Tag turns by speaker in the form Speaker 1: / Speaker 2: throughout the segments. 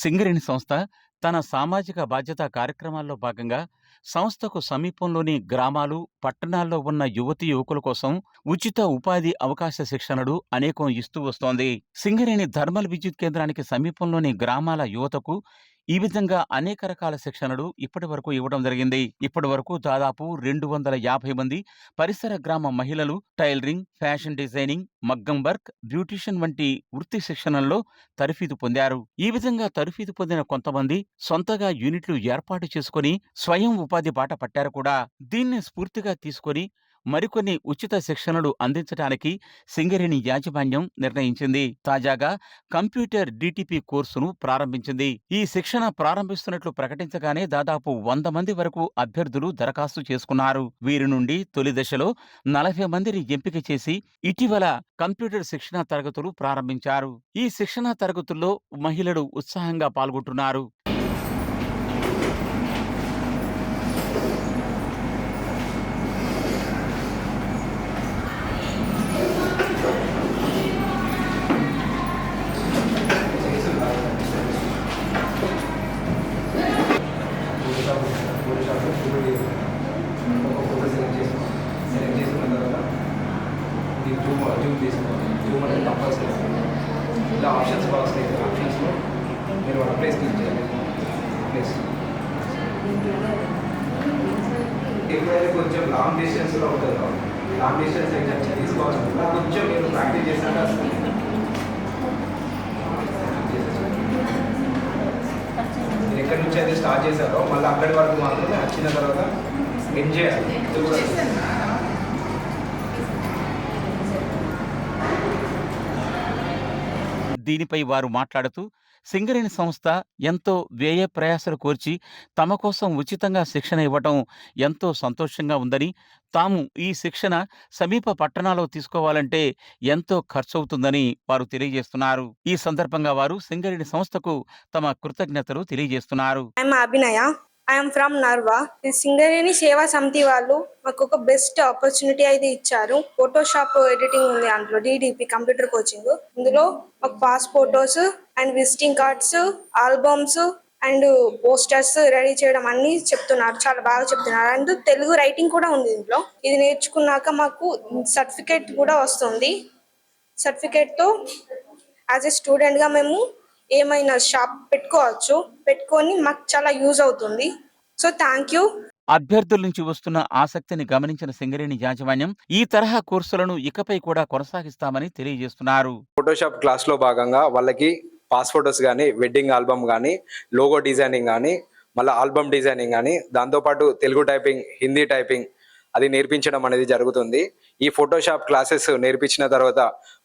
Speaker 1: సింగరేణి సంస్థ తన సామాజిక బాధ్యతా కార్యక్రమాల్లో భాగంగా సంస్థకు సమీపంలోని గ్రామాలు, పట్టణాల్లో ఉన్న యువతీ యువకుల కోసం ఉచిత ఉపాధి అవకాశ శిక్షణలు అనేకం ఇస్తూ వస్తోంది. సింగరేణి థర్మల్ విద్యుత్ కేంద్రానికి సమీపంలోని గ్రామాల యువతకు ఈ విధంగా అనేక రకాల శిక్షణలు ఇప్పటివరకు ఇవ్వడం జరిగింది. ఇప్పటివరకు దాదాపు 250 మంది పరిసర గ్రామ మహిళలు టైలరింగ్, ఫ్యాషన్ డిజైనింగ్, మగ్గం వర్క్, బ్యూటీషియన్ వంటి వృత్తి శిక్షణల్లో తరఫీదు పొందారు. ఈ విధంగా తరఫీదు పొందిన కొంతమంది సొంతగా యూనిట్లు ఏర్పాటు చేసుకుని స్వయం ఉపాధి బాట పట్టారు కూడా. దీన్ని స్ఫూర్తిగా తీసుకొని మరికొన్ని ఉచిత శిక్షణలు అందించడానికి సింగరేణి యాజమాన్యం నిర్ణయించింది. తాజాగా కంప్యూటర్ డిటిపి కోర్సును ప్రారంభించింది. ఈ శిక్షణ ప్రారంభిస్తున్నట్లు ప్రకటించగానే దాదాపు 100 మంది వరకు అభ్యర్థులు దరఖాస్తు చేసుకున్నారు. వీరి నుండి తొలి దశలో 40 మందిని ఎంపిక చేసి ఇటీవల కంప్యూటర్ శిక్షణా తరగతులు ప్రారంభించారు. ఈ శిక్షణా తరగతుల్లో మహిళలు ఉత్సాహంగా పాల్గొంటున్నారు.
Speaker 2: సెలెక్ట్ చేసుకున్న తర్వాత ఇది జూమ్ తీసుకోవాలి. జూమ్ అనేది కంపల్సరీ. ఇలా ఆప్షన్స్ బాక్స్ లేదు. ఆప్షన్స్లో మీరు వన్ ప్లేస్ క్లిక్ చేయాలి. ప్లేస్ ఎప్పుడైతే కొంచెం లాంగ్ డిస్టెన్స్లో ఉంటుందో లాంగ్ డిస్టెన్స్ ఎగ్జామ్స్ తీసుకోవాలనుకుంటే కొంచెం మీరు ప్రాక్టీస్ చేసినాక వస్తుంది. మీరు ఎక్కడి నుంచి అయితే స్టార్ట్ చేశారో మళ్ళీ అక్కడి వరకు మాత్రమే వచ్చిన తర్వాత ఎండ్ చేయాలి. ఇది కూడా
Speaker 1: దీనిపై వారు మాట్లాడుతూ సింగరేణి సంస్థ ఎంతో వ్యయ ప్రయాసలు కోర్చి తమ కోసం ఉచితంగా శిక్షణ ఇవ్వటం ఎంతో సంతోషంగా ఉందని, తాము ఈ శిక్షణ సమీప పట్టణాల్లో తీసుకోవాలంటే ఎంతో ఖర్చవుతుందని వారు తెలియజేస్తున్నారు. ఈ సందర్భంగా వారు సింగరేణి సంస్థకు తమ కృతజ్ఞతలు తెలియజేస్తున్నారు.
Speaker 3: అభినయ, ఐఎమ్ ఫ్రమ్ నర్వా. ఈ సింగరేణి సేవా సమితి వాళ్ళు మాకు ఒక బెస్ట్ ఆపర్చునిటీ అయితే ఇచ్చారు. ఫోటోషాప్ ఎడిటింగ్ ఉంది, అందులో డిడిపి కంప్యూటర్ కోచింగ్. ఇందులో మాకు pass photos and visiting cards, albums and posters ready చేయడం అన్ని చెప్తున్నారు. చాలా బాగా చెప్తున్నారు. అండ్ తెలుగు రైటింగ్ కూడా ఉంది ఇందులో. ఇది నేర్చుకున్నాక మాకు సర్టిఫికేట్ కూడా వస్తుంది. సర్టిఫికేట్తో యాజ్ ఎ స్టూడెంట్గా మేము ఏమైనా షాప్ పెట్టుకొని మాకు చాలా యూజ్ అవుతుంది. So thank you.
Speaker 1: అభ్యర్థుల నుంచి వస్తున్న ఆసక్తిని గమనించిన సింగరేణి యాజమాన్యం ఈ తరహా కోర్సులను ఇకపై కూడా కొనసాగిస్తామని తెలియజేస్తున్నారు.
Speaker 2: ఫోటోషాప్ క్లాస్లో భాగంగా వాళ్ళకి పాస్ ఫోటోస్ కానీ, వెడ్డింగ్ ఆల్బమ్ కానీ, లోగో డిజైనింగ్ కానీ, మళ్ళీ ఆల్బమ్ డిజైనింగ్ కానీ, దాంతోపాటు తెలుగు టైపింగ్, హిందీ టైపింగ్ అది నేర్పించడం అనేది జరుగుతుంది. ఈ ఫోటోషాప్ క్లాసెస్ నేర్పించిన తర్వాత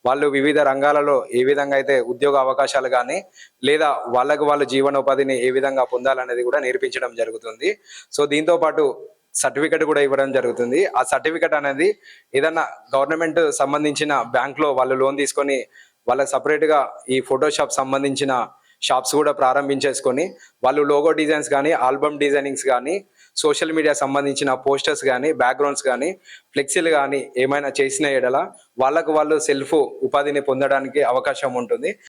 Speaker 2: వాళ్ళు వివిధ రంగాలలో ఏ విధంగా అయితే ఉద్యోగ అవకాశాలు కానీ లేదా వాళ్ళ జీవనోపాధిని ఏ విధంగా పొందాలనేది కూడా నేర్పించడం జరుగుతుంది. సో దీంతో పాటు సర్టిఫికెట్ కూడా ఇవ్వడం జరుగుతుంది. ఆ సర్టిఫికెట్ అనేది ఏదన్నా గవర్నమెంట్ సంబంధించిన బ్యాంక్లో వాళ్ళు లోన్ తీసుకొని వాళ్ళకి సపరేట్గా ఈ ఫోటోషాప్ సంబంధించిన షాప్స్ కూడా ప్రారంభించేసుకొని వాళ్ళు లోగో డిజైన్స్ కానీ, ఆల్బమ్ డిజైనింగ్స్ కానీ, సోషల్ మీడియా సంబంధించిన పోస్టర్స్ కానీ, బ్యాక్గ్రౌండ్స్ కానీ, ఫ్లెక్సీలు కానీ ఏమైనా చేసిన ఎడల వాళ్ళు సెల్ఫ్ ఉపాధిని పొందడానికి అవకాశం ఉంటుంది.